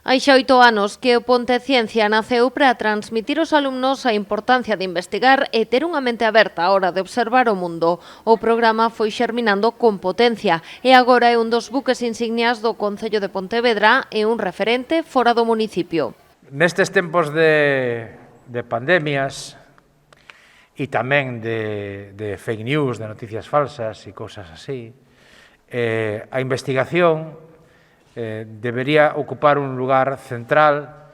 Hai xa 8 anos que o Ponte Ciencia naceu para transmitir aos alumnos a importancia de investigar e ter unha mente aberta á hora de observar o mundo. O programa foi xerminando con potencia e agora é un dos buques insignias do Concello de Pontevedra e un referente fora do municipio. Nestes tempos de pandemias e tamén de fake news, de noticias falsas e cousas así, a investigación debería ocupar un lugar central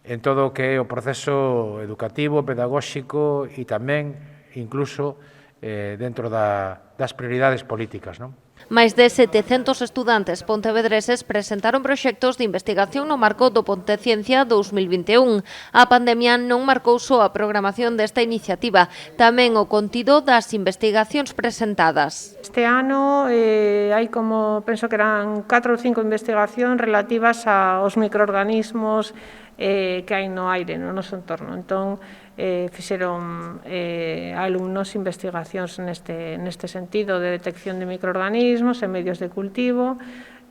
en todo o que é o proceso educativo, pedagóxico e tamén, incluso, dentro das prioridades políticas, non? Máis de 700 estudantes pontevedreses presentaron proxectos de investigación no marco do Ponte Ciencia 2021. A pandemia non marcou só a programación desta iniciativa, tamén o contido das investigacións presentadas. Este ano hai penso que eran 4 ou 5 investigacións relativas aos microorganismos que hai no aire, no noso entorno. Entón, fixeron alumnos investigacións neste sentido de detección de microorganismos en medios de cultivo.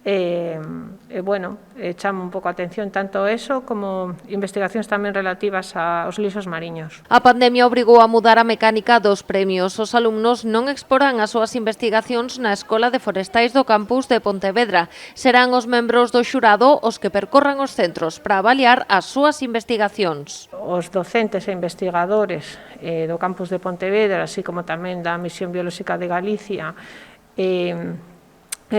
Chama un pouco a atención tanto eso como investigacións tamén relativas aos lixos mariños. A pandemia obrigou a mudar a mecánica dos premios. Os alumnos non exporán as súas investigacións na Escola de Forestais do campus de Pontevedra. Serán os membros do xurado os que percorran os centros para avaliar as súas investigacións. Os docentes e investigadores do campus de Pontevedra, así como tamén da Misión Biolóxica de Galicia e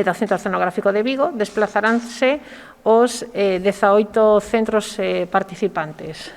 do Centro Oceanográfico de Vigo, desplazaránse os 18 centros participantes.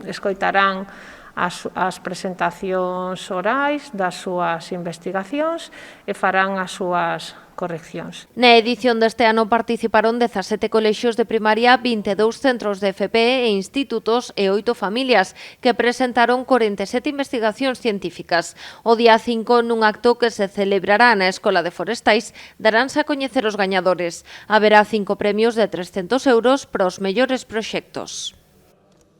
Escoitarán as presentacións orais das súas investigacións e farán as súas correccións. Na edición deste ano participaron 17 colexios de primaria, 22 centros de FP e institutos e 8 familias que presentaron 47 investigacións científicas. O día 5, nun acto que se celebrará na Escola de Forestais, daránse a coñecer os gañadores. Haberá 5 premios de 300 euros para os mellores proxectos.